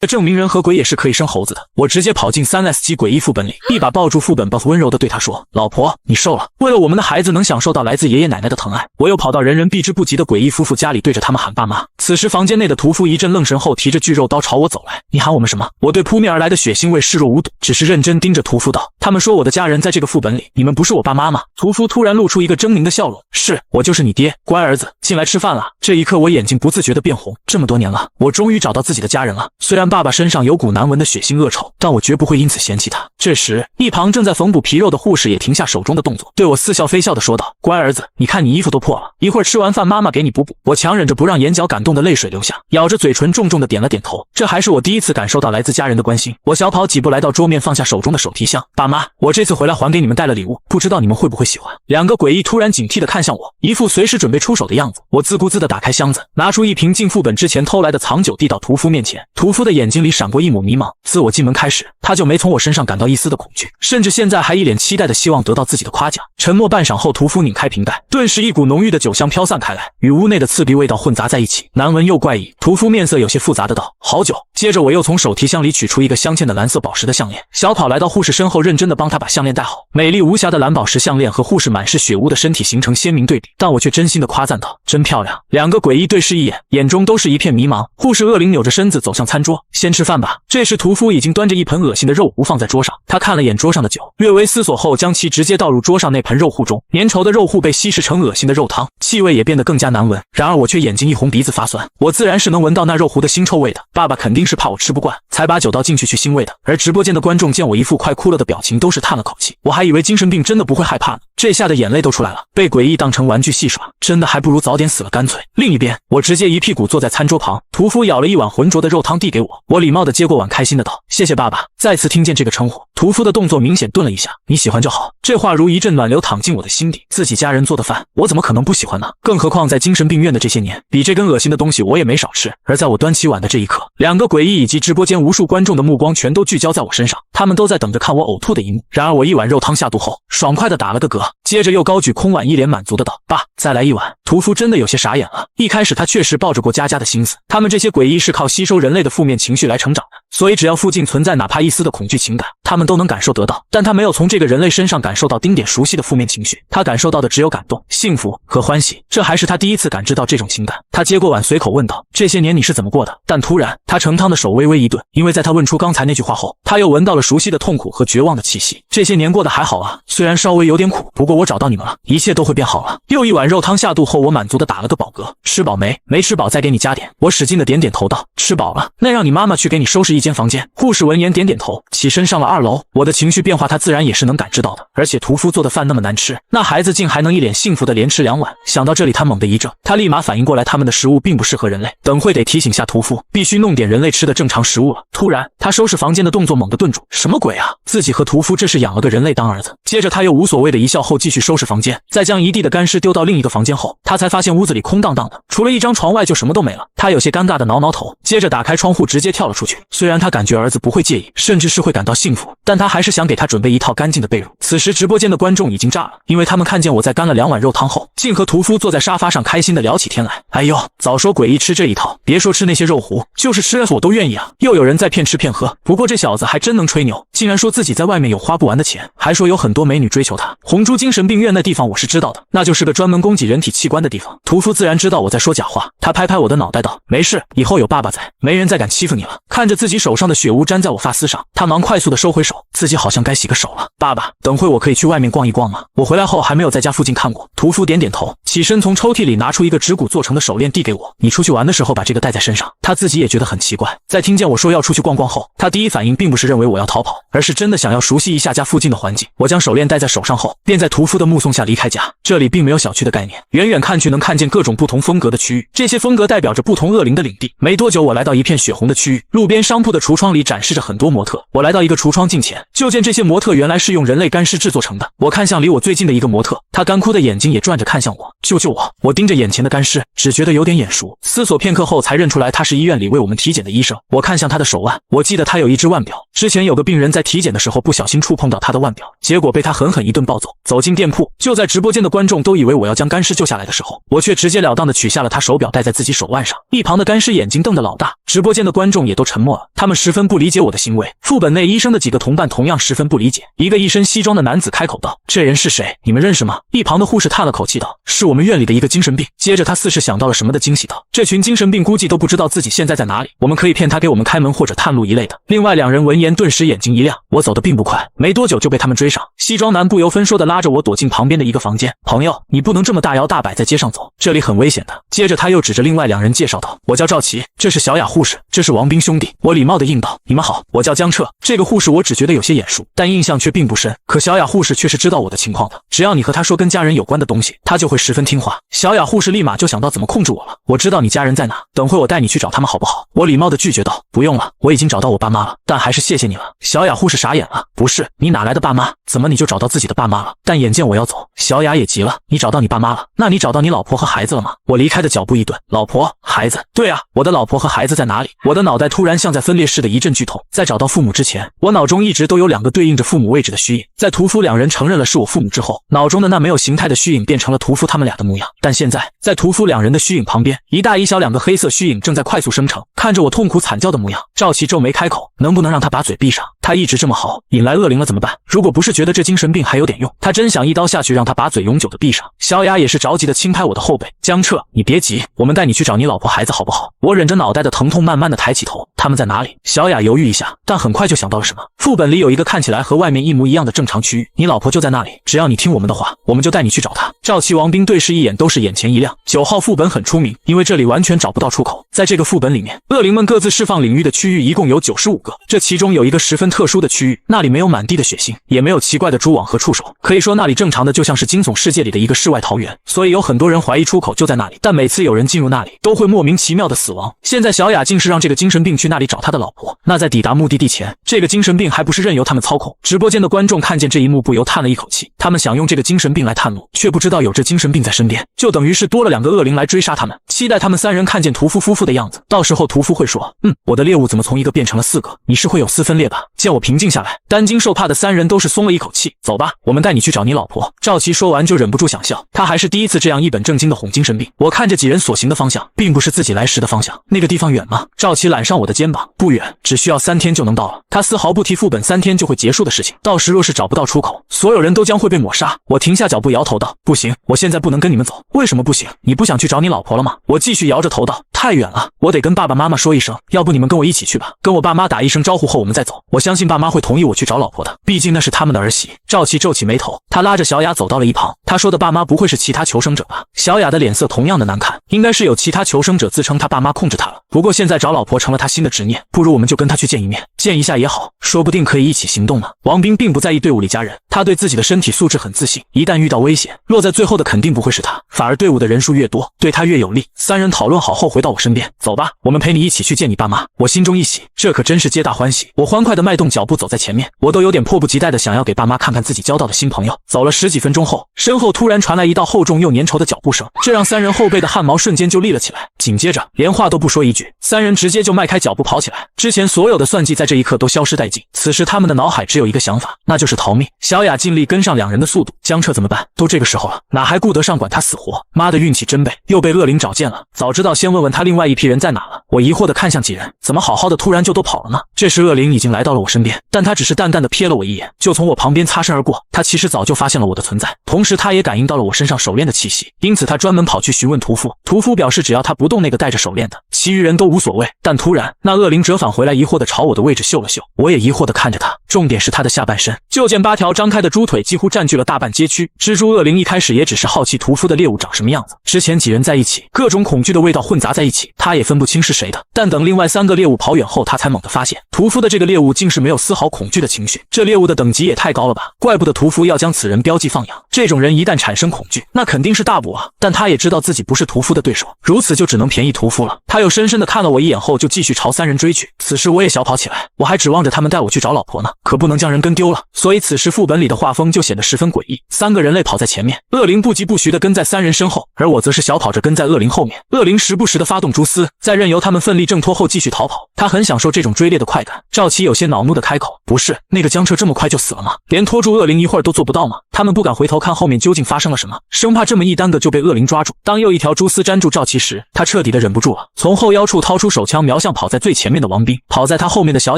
这证明人和鬼也是可以生猴子的。我直接跑进 3S 级诡异副本里，一把抱住副本 buff， 温柔地对他说：“老婆，你瘦了。为了我们的孩子能享受到来自爷爷奶奶的疼爱，我又跑到人人避之不及的诡异夫妇家里，对着他们喊爸妈。”此时房间内的屠夫一阵愣神后，提着巨肉刀朝我走来。你喊我们什么？我对扑面而来的血腥味视若无睹，只是认真盯着屠夫道：“他们说我的家人在这个副本里，你们不是我爸妈吗？”屠夫突然露出一个狰狞的笑容：“是，我就是你爹，乖儿子，进来吃饭了。”这一刻我眼睛不自觉地变红，这么多年了，我终于找到自己的家人了。虽然爸爸身上有股难闻的血腥恶臭，但我绝不会因此嫌弃他。这时，一旁正在缝补皮肉的护士也停下手中的动作，对我似笑非笑地说道：“乖儿子，你看你衣服都破了，一会儿吃完饭妈妈给你补补。”我强忍着不让眼角感动的泪水流下，咬着嘴唇重重地点了点头。这还是我第一次感受到来自家人的关心。我小跑几步来到桌面，放下手中的手提箱。爸妈，我这次回来还给你们带了礼物，不知道你们会不会喜欢。两个诡异突然警惕地看向我，一副随时准备出手的样子。我自顾自地打开箱子，拿出一瓶进副本之前偷来的藏酒，递到屠夫面前。屠夫的眼睛里闪过一抹迷茫，自我进门开始，他就没从我身上感到一丝的恐惧，甚至现在还一脸期待的希望得到自己的夸奖。沉默半晌后，屠夫拧开瓶盖，顿时一股浓郁的酒香飘散开来，与屋内的刺鼻味道混杂在一起，难闻又怪异。屠夫面色有些复杂的道：“好酒。”接着我又从手提箱里取出一个镶嵌的蓝色宝石的项链，小跑来到护士身后，认真的帮他把项链戴好。美丽无瑕的蓝宝石项链和护士满是血污的身体形成鲜明对比，但我却真心的夸赞道：“真漂亮。”两个诡异对视一眼，眼中都是一片迷茫。护士恶灵扭着身子走向餐桌：“先吃饭吧。”这时屠夫已经端着一盆恶心的肉糊放在桌上，他看了眼桌上的酒，略微思索后将其直接倒入桌上那盆肉糊中，粘稠的肉糊被稀释成恶心的肉汤，气味也变得更加难闻。然而我却眼睛一红，鼻子发酸，我自然是能闻到那肉糊的腥臭味的。爸爸肯定是怕我吃不惯，才把酒倒进去去腥味的。而直播间的观众见我一副快哭了的表情，都是叹了口气，我还以为精神病真的不会害怕呢，这下的眼泪都出来了。被诡异当成玩具戏耍，真的还不如早点死了干脆。另一边，我直接一屁股坐在餐桌旁，屠夫舀了一碗浑浊的肉汤递给我，我礼貌地接过碗，开心地道：“谢谢爸爸。”再次听见这个称呼，屠夫的动作明显顿了一下：“你喜欢就好。”这话如一阵暖流淌进我的心底，自己家人做的饭，我怎么可能不喜欢呢？更何况在精神病院的这些年，比这根恶心的东西我也没少吃。而在我端起碗的这一刻，两个诡异以及直播间无数观众的目光全都聚焦在我身上，他们都在等着看我呕吐的一幕。然而我一碗肉汤下肚后，爽快地打了个嗝，接着又高举空碗，一脸满足的道：“爸，再来一碗。”屠夫真的有些傻眼了，一开始他确实抱着过家的心思，他们这些诡异是靠吸收人类的负面情绪来成长的，所以只要附近存在哪怕一丝的恐惧情感，他们都能感受得到。但他没有从这个人类身上感受到丁点熟悉的负面情绪，他感受到的只有感动、幸福和欢喜，这还是他第一次感知到这种情感。他接过碗随口问道：“这些年你是怎么过的？”但突然他盛汤的手微微一顿，因为在他问出刚才那句话后，他又闻到了熟悉的痛苦和绝望的气息。这些年过得还好啊，虽然稍微有点苦，不过我找到你们了，一切都会变好了。又一碗肉汤下肚后，我满足的打了个饱嗝。吃饱没？没吃饱再给你加点。我使劲的点点头道：“吃饱了。”那让你妈妈去给你收拾一间房间。护士闻言点点头，起身上了2楼。我的情绪变化他自然也是能感知到的，而且屠夫做的饭那么难吃，那孩子竟还能一脸幸福的连吃2碗。想到这里他猛地一怔，他立马反应过来他们的食物并不适合人类，等会得提醒下屠夫，必须弄点人类吃的正常食物了。突然他收拾房间的动作猛地顿住，什么鬼啊，自己和屠夫这是养了个人类当儿子。接着他又无所谓的一笑后继续收拾房间，再将一地的干尸丢到另一个房间后，他才发现屋子里空荡荡的，除了一张床外就什么都没了。他有些尴尬的挠挠头，接着打开窗户直接跳了出去。虽然他感觉儿子不会介意，甚至是会感到幸福，但他还是想给他准备一套干净的被褥。此时直播间的观众已经炸了，因为他们看见我在干了2碗肉汤后，竟和屠夫坐在沙发上开心的聊起天来。哎呦，早说诡异吃这一套，别说吃那些肉糊，就是吃我都愿意啊。又有人在骗吃骗喝，不过这小子还真能吹牛，竟然说自己在外面有花不完的钱，还说有很多美女追求他。红珠精神病院那地方我是知道的，那就是个专门供给人体器官的地方。屠夫自然知道我在说假话，他拍拍我的脑袋道：“没事，以后有爸爸在，没人再敢欺负你了。”看着自己手上的血污沾在我发丝上，他忙快速的收回手，自己好像该洗个手了。爸爸，等会我可以去外面逛一逛吗？我回来后还没有在家附近看过。屠夫点点头，起身从抽屉里拿出一个指骨做成的手链递给我，你出去玩的时候把这个戴在身上。他自己也觉得很奇怪，在听见我说要出去逛逛后，他第一反应并不是认为我要逃跑，而是真的想要熟悉一下家附近的环境。我将手链戴在手上后，便在屠夫的目送下离开家。这里并没有小区的概念，远远看去能看见各种不同风格的区域，这些风格代表着不同恶灵的领地。没多久我来到一片血红的区域，路边商铺的橱窗里展示着很多模特。我来到一个橱窗近前，就见这些模特原来是用人类干尸制作成的。我看向离我最近的一个模特，他干枯的眼睛也转着看向我，救救我！我盯着眼前的干尸，只觉得有点眼熟，思索片刻后才认出来他是医院里为我们体检的医生。我看向他的手腕，我记得他有一只腕表，之前有个病人在体检的时候不小心触碰到他的腕表，结果被他狠狠一顿暴揍。走进店铺，就在直播间的观众都以为我要将干尸救下来的时候，我却直截了当地取下了他手表戴在自己手腕上。一旁的干尸眼睛瞪得老大，直播间的观众也都沉默了，他们十分不理解我的行为。副本内医生的几个同伴同样十分不理解。一个一身西装的男子开口道：“这人是谁？你们认识吗？”一旁的护士叹了口气道：“是我们院里的一个精神病。”接着他似是想到了什么的惊喜道：“这群精神病估计都不知道自己现在在哪里，我们可以骗他给我们开门或者探路一类的。”另外两人闻言顿时眼睛一亮。我走得并不快，没多久就被他们追上。西装男不由分说地拉着我躲进旁边的一个房间。朋友，你不能这么大摇大摆在街上走，这里很危险的。接着他又指着另外两人介绍道：“我叫赵琪，这是小雅护士，这是王斌兄弟。”我礼貌地应道：“你们好，我叫江彻。”这个护士我只觉得有些眼熟，但印象却并不深。可小雅护士却是知道我的情况的，只要你和她说跟家人有关的东西，她就会十分听话。小雅护士立马就想到怎么控制我了。我知道你家人在哪，等会我带你去找他们好不好？我礼貌地拒绝道：“不用了，我已经找到我爸妈了，但还是谢谢你了。”小雅护士傻眼了：“不是，你哪来的爸妈？怎么你就找到自己的爸妈了？”但眼见我要走，小雅也急了：“你找到你爸妈了？那你找到你老婆和孩子了吗？”我离开的脚步一顿：“老婆，孩子？对啊，我的老婆和孩子在哪里？”我的脑袋突然像在分裂似的一阵剧痛。在找到父母之前，我脑中一直都有两个对应着父母位置的虚影。在屠夫两人承认了是我父母之后，脑中的那没有形态的虚影变成了屠夫他们俩的模样。但现在，在屠夫两人的虚影旁边，一大一小两个黑色虚影正在快速生成，看着我痛苦惨叫的模样。赵琪皱眉开口：“能不能让他把嘴闭上？他一直这么好，引来恶灵了怎么办？如果不是觉得这精神病还有点用，他真想一刀下去让他把嘴永久的闭上。”小雅也是着急的轻拍我的后背：“江彻，你别急，我们带你去找你老婆孩子好不好？”我忍着脑袋的疼痛慢慢的抬起头：“他们在哪里？”小雅犹豫一下，但很快就想到了什么。副本里有一个看起来和外面一模一样的正常区域，你老婆就在那里，只要你听我们的话，我们就带你去找她。赵琪、王斌对视一眼，都是眼前一亮。9号副本很出名，因为这里完全找不到出口。在这个副本里面，恶灵们各自释放领域的区域一共有95个，这其中有一个十分特殊的区域，那里没有满地的血腥，也没有奇怪的蛛网和触手，可以说那里正常的就像是惊悚世界里的一个世外桃源，所以有很多人怀疑出口就在那里，但每次有人进入那里，都会莫名其妙的死亡。现在小雅竟是让这个精神病去那里找他的老婆，那在抵达目的地前，这个精神病还不是任由他们操控。直播间的观众看见这一幕不由叹了一口气，他们想用这个精神病来探路，却不知道有这精神病在身边，就等于是多了两个恶灵来追杀他们。期待他们三人看见屠夫夫妇的样子，到时候屠夫会说：“我的猎物怎么从1个变成了4个？你是会有4分裂吧？”见我平静下来，担惊受怕的三人都是松了一口气。走吧，我们带你去找你老婆。赵琪说完就忍不住想笑，他还是第一次这样一本正经的哄精神病。我看着几人所行的方向，并不是自己来时的方向。那个地方远吗？赵琪揽上我的肩膀：“不远，只需要3天就能到了。”他丝毫不提副本3天就会结束的事情，到时若是找不到出口，所有人都将会被抹杀。我停下脚步摇头道：“不行，我现在不能跟你们走。”为什么不行？你不想去找你老婆了吗？我继续摇着头道：“太远了，我得跟爸爸妈妈说一声，要不你们跟我一起去吧，跟我爸妈打一声招呼后我们再走。我相信爸妈会同意我去找老婆的，毕竟那是他们的儿媳。”赵琪皱起眉头，他拉着小雅走到了一旁。他说的爸妈不会是其他求生者吧？小雅的脸色同样的难看，应该是有其他求生者自称他爸妈控制他了。不过现在找老婆成了他新的执念，不如我们就跟他去见一面，见一下也好，说不定可以一起行动呢。王斌并不在意队伍里家人，他对自己的身体素质很自信，一旦遇到危险，落在最后的肯定不会是他，反而队伍的人数越多，对他越有利。三人讨论好后回到我身边：“走吧，我们陪你一起去见你爸妈。”我心中一喜，这可真是皆大欢喜。我欢快地迈动脚步走在前面，我都有点迫不及待地想要给爸妈看看自己交到的新朋友。走了10几分钟后，身后突然传来一道厚重又粘稠的脚步声，这让三人后背的汗毛瞬间就立了起来。紧接着连话都不说一句，三人直接就迈开脚步跑起来。之前所有的算计在这一刻都消失殆尽，此时他们的脑海只有一个想法，那就是逃命。小雅尽力跟上两人的速度。江彻怎么办？都这个时候了，哪还顾得上管他死活？妈的运气真背，又被恶灵找见了。早知道先问问他另外一批人在哪了。我疑惑地看向几人，怎么好好的突然就都跑了呢？这时恶灵已经来到了我身边，但他只是淡淡的瞥了我一眼，就从我旁边擦身而过。他其实早就发现了我的存在，同时他也感应到了我身上手链的气息，因此他专门跑去询问屠夫。屠夫表示只要他不动那个带着手链的，其余人都无所谓。但突然那恶灵折返回来，疑惑地朝我的位置嗅了嗅，我也疑惑地看着他，重点是他的下半身，就见8条张开的猪腿几乎占据了大半街区。蜘蛛恶灵一开始也只是好奇屠夫的猎物长什么样子，之前几人在一起，各种恐惧的味道混杂在一起，他也分不清是谁的。但等另外3个猎物跑远后，他才猛地发现屠夫的这个猎物竟是没有丝毫恐惧的情绪，这猎物的等级也太高了吧，怪不得屠夫要将此人标记放养。这种人一旦产生恐惧，那肯定是大补啊。但他也知道自己不是屠夫的对手，如此就只能便宜屠夫了。他又深深的看了我一眼后就继续朝三人追去。此时我也小跑起来，我还指望着他们带我去找老婆呢，可不能将人跟丢了，所以此时副本里的画风就显得十分诡异。三个人类跑在前面，恶灵不疾不徐地跟在三人身后，而我则是小跑着跟在恶灵后面。恶灵时不时地发动蛛丝，在任由他们奋力挣脱后继续逃跑，他很享受这种追猎的快感。赵琪有些恼怒地开口：“不是，那个江彻这么快就死了吗？连拖住恶灵一会儿都做不到吗？”他们不敢回头看后面究竟发生了什么，生怕这么一耽搁就被恶灵抓住。当又一条蛛丝粘住赵琪时，他彻底的忍不住了，从后腰处掏出手枪瞄向跑在最前面的王斌。跑在他后面的小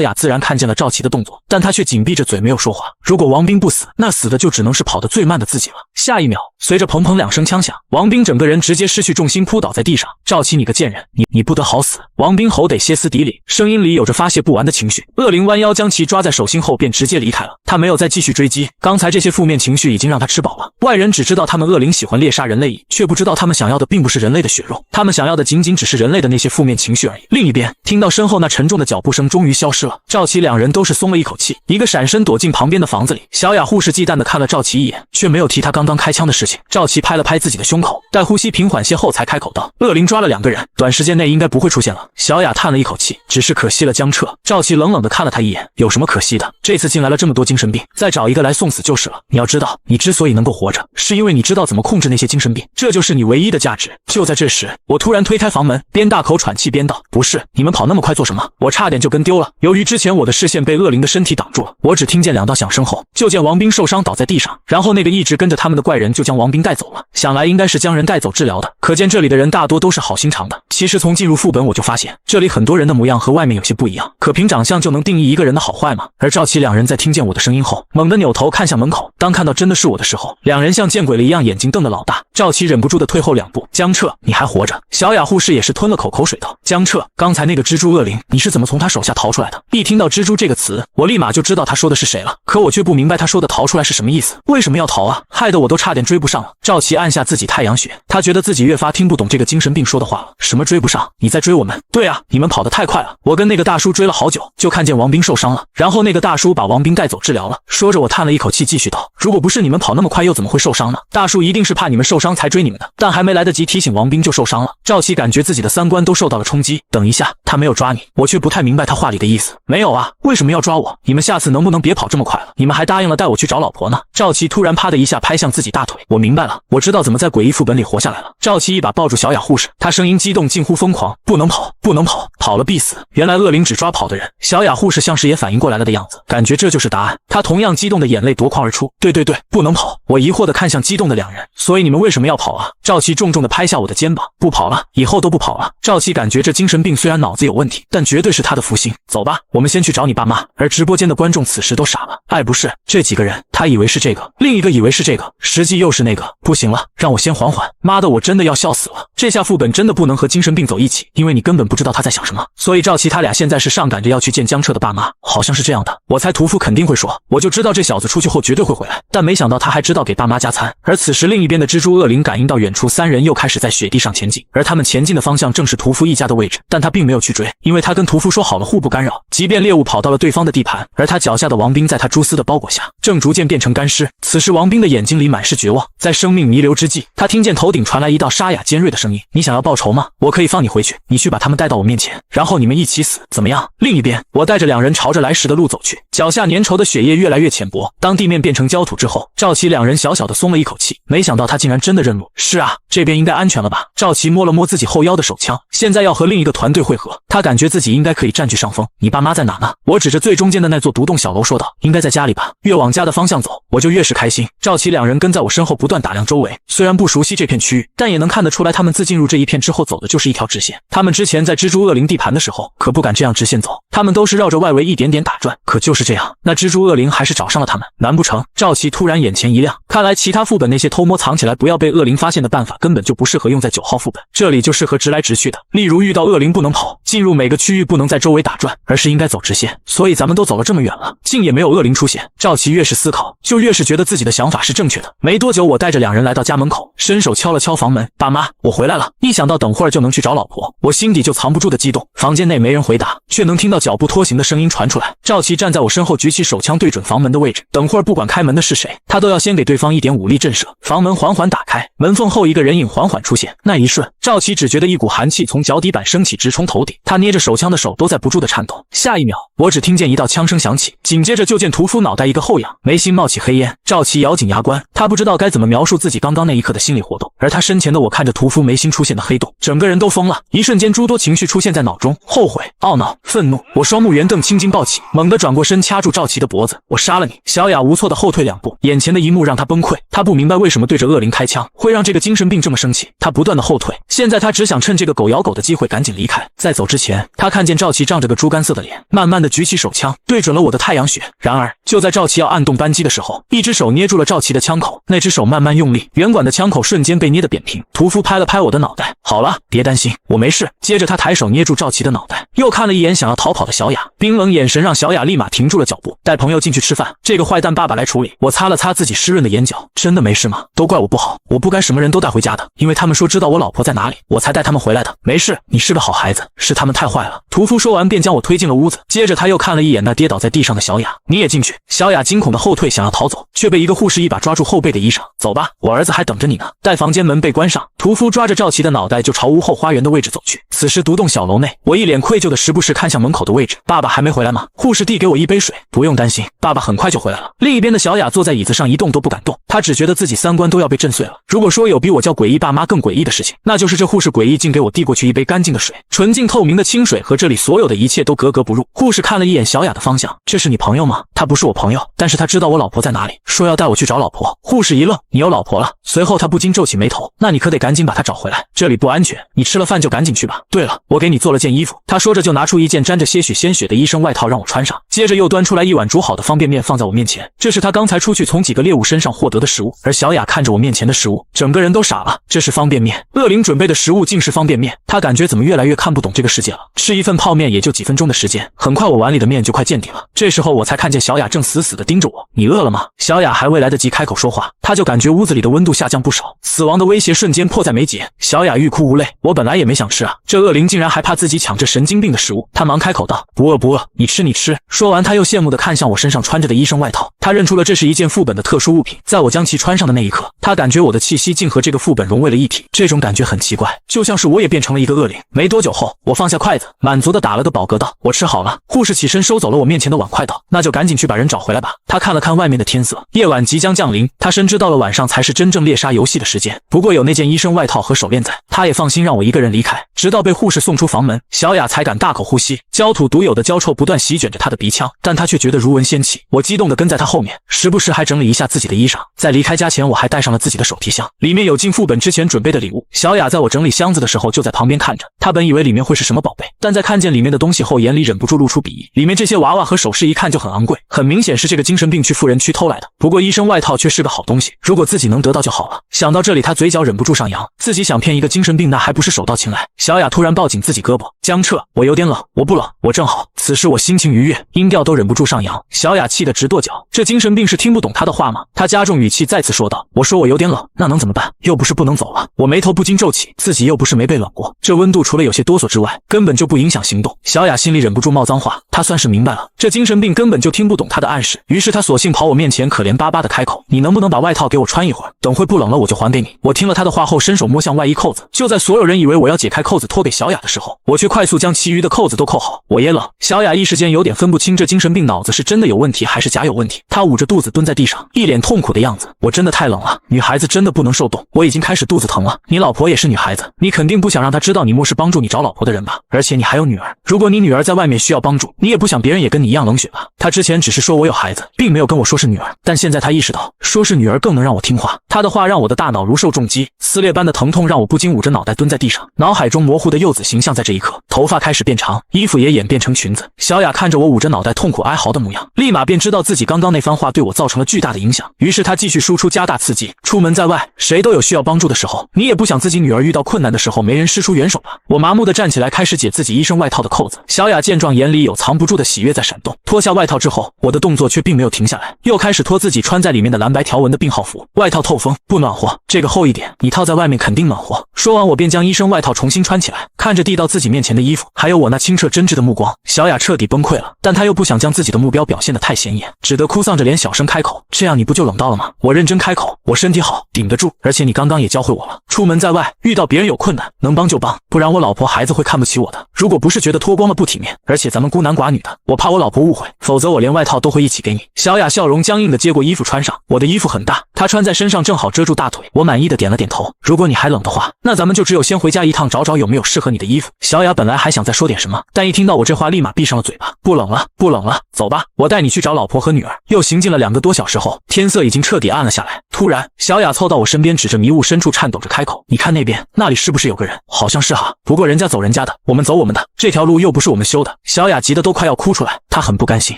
雅自然看见了赵琪的动作，但他却紧闭着嘴没有说话。如果王斌不死，那死的就只能是跑得最慢的自己了。下一秒，随着砰砰两声枪响，王斌整个人直接失去重心扑倒在地上。赵琪，你个贱人，你不得好死！王斌吼得歇斯底里，声音里有着发泄不完的情绪。恶灵弯腰将其抓在手心后便直接离开了，他没有再继续追击。刚才这些负面情绪已经让他吃饱了。外人只知道他们恶灵喜欢猎杀人类蚁，却不知道他们想要的并不是人类的血肉，他们想要的仅仅只是人类的那些负面情绪而已。另一边，听到身后那沉重的脚步声终于消失了，赵琪两人都是松了一口气，一个闪身躲进旁边的房子里。小雅护士忌惮地看了赵琪一眼，却没有提他刚刚开枪的事情。赵琪拍了拍自己的胸口，待呼吸平缓些后才开口道：“恶灵抓了2个人，短时间内应该不会出现了。”小雅叹了一口气，只是可惜了江彻。赵琪冷冷地看了他一眼，有什么可惜的？这次进来了这么多精神病，再找一个来送死就是了。你要知道，你之所以能够活着，是因为你知道怎么控制那些精神病，这就是你唯一的价值。就在这时，我突然推开房门，边大口喘气边道：“不是，你们跑那么快做什么？我差点就跟丢了。”由于之前我的视线被恶灵的身体挡住了，我只听见2道响声后，就见王斌受伤倒在地上，然后那个一直跟着他们的怪人就将王斌带走了。想来应该是将人带走治疗的，可见这里的人大多都是好心肠的。其实从进入副本我就发现，这里很多人的模样和外面有些不一样，可凭长相就能定义一个人的好坏吗？而赵琪两人在听见我的声音后，猛地扭头看向门口，当看到真的是我的时候，两人像见鬼了一样，眼睛瞪得老大。赵琪忍不住的退后2步：“江彻，你还活着？”小雅护士也是吞了口水道：“江彻，刚才那个蜘蛛恶灵，你是怎么从他手下逃出来的？”一听到蜘蛛这个词，我立马就知道他说的是谁了，可我却不明白他说的逃出来是什么意思，为什么要逃啊？害得我都差点追不上了。赵琪按下自己太阳穴，他觉得自己越发听不懂这个精神病说的话了。什么追不上？你在追我们？对啊，你们跑得太快了，我跟那个大叔追了好久，就看见王斌受伤了，然后那个大叔把王斌带走治疗了。说着我叹了一口气继续道：“如果不是你们跑那么快，又怎么会受伤呢？大叔一定是怕你们受伤才追你们的。”但还没来得及提醒王斌就受伤了。赵琪感觉自己的3观都受到了冲击。等一下，他没有抓你，我却不太明白他话里的意思。没有啊，为什么要抓我？你们下次能不能别跑这么快了？你们还答应了带我去找老婆呢。赵琪突然啪的一下拍向自己大腿。我明白了，我知道怎么在诡异副本里活下来了。赵琪一把抱住小雅护士，他声音激动近乎疯狂：“不能跑，不能跑，跑了必死！”原来恶灵只抓跑的人。小雅护士像是也反应过来了的样子，感觉这就是答案。她同样激动的眼泪夺眶而出。对，不能跑。我疑惑的看向激动的两人，所以你们为什么要跑啊？赵琪重重的拍下我的肩膀：“不跑了，以后都不跑了。”赵琪感觉这精神病虽然脑子有问题，但绝对是他的福星。走吧，我们先去找你爸妈。而直播间的观众此时都傻了。不是，这几个人，他以为是这个，另一个以为是这个，实际又是那个。不行了，让我先缓缓。妈的，我真的要笑死了。这下副本真的不能和精神病走一起，因为你根本不知道他在想什么。所以赵琪他俩现在是上赶着要去见江彻的爸妈，好像是这样的。我猜屠夫肯定会说，我就知道这小子出去后绝对会回来，但没想到他还知道给爸妈加餐。而此时另一边的蜘蛛恶灵感应到远处3人又开始在雪地上前进，而他们前进的方向正是屠夫一家的位置，但他并没有去追，因为他跟屠夫说好了互不干扰，即便猎物跑到了对方的地盘，而他脚下的王斌在他蛛丝的包裹下正逐渐变成干尸。此时王斌的眼睛里满是绝望，在生命弥留之际，他听见头顶传来一道沙哑尖锐的声音：“你想要报仇吗？我可以放你回去，你去把他们带到我面前，然后你们一起死，怎么样？”另一边，我带着2人朝着来时的路走去，脚下粘稠的血液越来越浅薄，当地面变成焦土之后，赵琪2人小小的松了一口气，没想到他竟然真的认路。是啊，这边应该安全了吧？赵琪摸了摸自己后腰的手枪，现在要和另一个团队会合，他感觉自己应该可以占据上风。你爸妈在哪呢？我指着最中间的那座独栋小楼说道：“应该在家里吧。”越往家的方向走，我就越是开心。赵琪2人跟在我身后不断打量周围，虽然不熟悉这片区域，但也能看得出来他们自进入这一片之后走的就是一条直线。他们之前在蜘蛛恶灵地盘的时候可不敢这样直线走，他们都是绕着外围一点点打转，可就是这样，那蜘蛛恶灵还是找上了他们。难不成？赵琪突然眼前一亮，看来其他副本那些偷摸藏起来不要被恶灵发现的办法根本就不适合用在9号副本，这里就适合直来直去的。例如遇到恶灵不能跑，进入每个区域不能在周围打转，而是应该走直线。所以咱们都走了这么远了，竟也没有恶灵出现。赵琪越是思考，就越是觉得自己的想法是正确的。没多久，我带着2人来到家门口，伸手敲了敲房门：“爸妈，我回来了。”一想到等会儿就能去找老婆，我心底就藏不住的激动。房间内没人回答，却能听到脚步拖行的声音传出。出来。赵琦站在我身后，举起手枪对准房门的位置，等会儿不管开门的是谁，他都要先给对方一点武力震慑。房门缓缓打开，门缝后一个人影缓缓出现。那一瞬，赵琦只觉得一股寒气从脚底板升起，直冲头顶，他捏着手枪的手都在不住的颤抖。下一秒，我只听见一道枪声响起，紧接着就见屠夫脑袋一个后仰，眉心冒起黑烟。赵琦咬紧牙关，他不知道该怎么描述自己刚刚那一刻的心理活动，而他身前的我看着屠夫眉心出现的黑洞，整个人都疯了。一瞬间，诸多情绪出现在脑中，后悔、懊恼、愤怒。我双目圆瞪，青筋暴起，猛地转过身掐住赵琦的脖子，我杀了你！小雅无措地后退2步，眼前的一幕让他崩溃。他不明白为什么对着恶灵开枪会让这个精神病这么生气，他不断的后退。现在他只想趁这个狗咬狗的机会赶紧离开。在走之前，他看见赵琦涨着个猪肝色的脸，慢慢的举起手枪对准了我的太阳穴。然而就在赵琦要按动扳机的时候，一只手捏住了赵琦的枪口，那只手慢慢用力，圆管的枪口瞬间被捏得扁平。屠夫拍了拍我的脑袋，好了，别担心，我没事。接着他抬手捏住赵琦的脑袋，又看了一眼想要逃跑的小雅，冰冷眼神让小雅立马停住了脚步。带朋友进去吃饭，这个坏蛋爸爸来处理。我擦了擦自己湿润的眼角，真的没事吗？都怪我不好，我不该什么人都带回家的，因为他们说知道我老婆在哪里，我才带他们回来的。没事，你是个好孩子，是他们太坏了。屠夫说完便将我推进了屋子，接着他又看了一眼那跌倒在地上的小雅，你也进去。小雅惊恐的后退，想要逃走，却被一个护士一把抓住后背的衣裳，走吧，我儿子还等着你呢。待房间门被关上，屠夫抓着赵琦的脑袋就朝屋后花园的位置走去。此时独栋小楼内，我一脸愧疚的时不时看向门口的位置，爸爸还没回来吗？护士递给我一杯水，不用担心，爸爸很快就回来了。另一边的小雅坐在椅子上一动都不敢动，她只觉得自己三观都要被震碎了。如果说有比我叫诡异爸妈更诡异的事情，那就是这护士诡异竟给我递过去一杯干净的水，纯净透明的清水和这里所有的一切都格格不入。护士看了一眼小雅的方向，这是你朋友吗？他不是我朋友，但是他知道我老婆在哪里，说要带我去找老婆。护士一愣，你有老婆了？随后他不禁皱起眉头，那你可得赶紧把她找回来，这里不安全，你吃了饭就赶紧去吧。对了，我给你做了件衣服。他说着就拿出一件沾着些许鲜血的医生外套让我穿上，接着又端出来一碗煮好的方便面放在我面前，这是他刚才出去从几个猎物身上获得的食物。而小雅看着我面前的食物，整个人都傻了，这是方便面，恶灵准备的食物竟是方便面，他感觉怎么越来越看不懂这个世界了。吃一份泡面也就几分钟的时间，很快我碗里的面就快见底了。这时候我才看见小雅正死死地盯着我，你饿了吗？小雅还未来得及开口说话，她就感觉屋子里的温度下降不少，死亡的威胁瞬间迫在眉睫。小雅欲哭无泪，我本来也没想吃啊，这恶灵竟然还怕自己抢这神经病的食物。她忙开口道，不饿不饿，你吃你吃。说完她又羡慕地看向我身上穿着的医生外套，她认出了这是一件副本的特殊物品，在我将其穿上的那一刻，她感觉我的气息竟和这个副本融为了一体，这种感觉很奇怪，就像是我也变成了一个恶灵。没多久后，我放下筷子，满足地打了个饱嗝道，我吃好了。护士起身收走了我面前的碗筷道，那就赶紧去把人找回来吧。她看了看外面的天色，夜晚即将降临，她深知到了晚上才是真正猎杀游戏的时间。不过有那件医生外套和手链在，她也放心让我一个人离开，直到被护士送出房门，小雅才敢大口呼吸。焦土独有的焦臭不断席卷着她的鼻腔，但她却觉得如闻仙气。我激动地跟在她后面，时不时还整理一下自己的衣裳。在离开家前，我还带上了自己的手提箱，里面有进副本之前准备的礼物。小雅在我整理箱子的时候就在旁边看着，她本以为里面会是什么宝贝，但在看见里面的东西后，眼里忍不住露出鄙夷。里面这些娃娃和首饰一看就很昂贵，很明显是这个精神病去富人区偷来的。不过医生外套却是个好东西，如果自己能得到就好了。想到这里，她嘴角忍不住上扬，自己想骗一个精神病那还不是手到擒来。小雅突然抱紧自己胳膊，江彻，我有点冷。我不冷，我正好。此时我心情愉悦，音调都忍不住上扬。小雅气得直跺脚，这精神病是听不懂她的话吗？她加重语气再次说道，我说我有点冷，那能怎么办？又不是不能走了。我眉头不禁皱起，自己又不是没被冷过，这温度除了有些哆嗦之外，根本就不影响行动。小雅心里忍不住冒脏话，她算是明白了，这精神病根本就听不懂她的暗示，于是她索性跑我面前可怜巴巴的开口，你能不能把外套给我穿一会儿，等会不冷了我就还给你。我听了她的话后，伸手摸向外衣扣子，就在所有人以为我要解开扣子脱给小雅的时候，我却快速将其余的扣子都扣好。我也冷。小雅一时间有点分不清这精神病脑子是真的有问题还是假有问题，她捂着肚子蹲在地上，一脸痛苦的样子。我真的太冷了，女孩子真的不能受冻，我已经开始肚子疼了。你老婆也是女孩子，你肯定不想让她知道你漠视帮助你找老婆的人吧？而且你还有女儿，如果你女儿在外面需要帮助，你也不想别人也跟你一样冷血吧？她之前只是说我有孩子，并没有跟我说是女儿，但现在她意识到说是女儿更能让我听话。她的话让我的大脑如受重击，撕裂般的疼痛让我不禁捂着脑袋蹲在地上，脑海中模糊的柚子形象在这一刻，头发开始变长，衣服也演变成裙子。小雅看着我捂着脑袋痛苦哀嚎的模样，立马便知道自己刚刚那番话对我造成了巨大的影响，于是她继续输出加大刺激。出门在外，谁都有需要帮助的时候，你也不想自己女儿遇到困难的时候没人伸出援手吧？我麻木地站起来，开始解自己医生外套的扣子。小雅见状，眼里有藏不住的喜悦在闪动。脱下外套之后，我的动作却并没有停下来，又开始脱自己穿在里面的蓝白条纹的病号服。外套透风，不暖和，这个厚一点，你套在外面肯定暖和。说完，我便将医生外套重新穿起来，看着递到自己面前的衣服，还有我那清澈真挚的目光，小雅彻底崩溃了。但她又不想将自己的目标表现得太显眼，只得哭丧着脸小声开口：“这样你不就冷到了吗？”我认真开口：“我身体好，顶得住，而且你刚刚也教会我了，出门在外遇到别人有困难，能帮就帮，不然我老婆孩子会看不起我的。如果不是觉得脱光了不体面，而且咱们孤男寡女的，我怕我老婆误会，否则我连外套都会一起给你。”小雅笑容僵硬地接过衣服穿上，我的衣服很大，她穿在身上正好遮住大腿。我满意的点了点头：“如果你还冷的话，那咱们就只有先回家一趟，找找有没有适合你的衣服。”小雅本来还想再说点什么，但一听到我这话立马闭上了嘴巴。不冷了，不冷了，走吧，我带你去找老婆和女儿。又行进了2个多小时后，天色已经彻底暗了下来。突然，小雅凑到我身边，指着迷雾深处颤抖着开口：“你看那边，那里是不是有个人？好像是哈，不过人家走人家的，我们走我们的，这条路又不是我们修的。”小雅急得都快要哭出来，她很不甘心，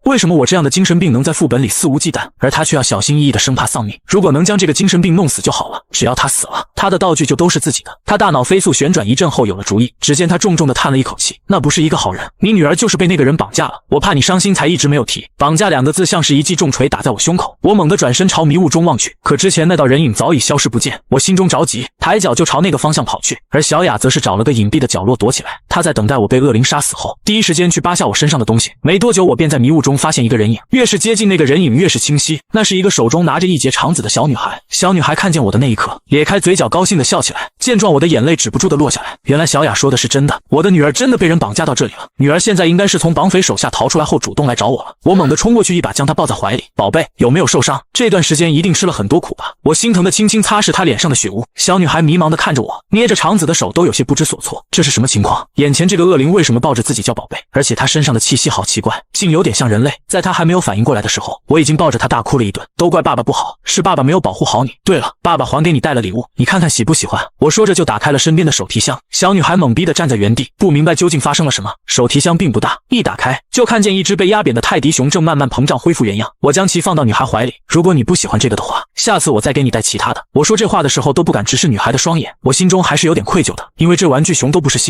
为什么我这样的精神病能在副本里肆无忌惮，而她却要小心翼翼的，生怕丧命。如果能将这个精神病弄死就好了，只要她死了，她的道具就都是自己的。她大脑飞速旋转一阵后有了主意，只见她重重的叹了一口气：“那不是一个好人，你女儿就是被那个人绑架了，我怕你伤心才一直没有提。”绑架2个字像是一记重锤打在我胸口，我猛地转身朝迷雾中望去，可之前那道人影早已消失不见。我心中着急，抬脚就朝那个方向跑去，而小雅则是找了个隐蔽的角落躲起来。她在等待我被恶灵杀死后，第一时间去扒下我身上的东西。没多久，我便在迷雾中发现一个人影，越是接近那个人影越是清晰，那是一个手中拿着一截肠子的小女孩。小女孩看见我的那一刻，咧开嘴角高兴地笑起来，见状我的眼泪止不住地落下来。原来小雅说的是真的，我的女儿真的被人绑架到这里了。女儿现在应该是从绑匪手下逃出来后主动来找我了。我猛地冲过去，一把将她抱在怀里：“宝贝，有没有受伤？这段时间一定吃了很多苦吧？”我心疼地轻轻擦拭她脸上的血污。小女孩迷茫地看着我，捏着肠子的手都有些不知所措。这是什么情况？眼前这个恶灵为什么抱着自己叫宝贝？而且她身上的气息好奇怪，竟有点像人类。在她还没有反应过来的时候，我已经抱着她大哭了一顿。都怪爸爸不好，是爸爸没有保护好你。对了，爸爸还给你带了礼物，你看看喜不喜欢？我说着就打开了身边的手提箱。小女孩懵逼地站在原地，不明白究竟发生了什么。手提箱并不大，一打开就看见一只被压扁的泰迪熊正慢慢膨胀恢复原样。我将其放到女孩怀里：“如果你不喜欢这个的话，下次我再给你带其他的。”我说这话的时候都不敢直视女孩的双眼，我心中还是有点愧疚的，因为这玩具熊都不是新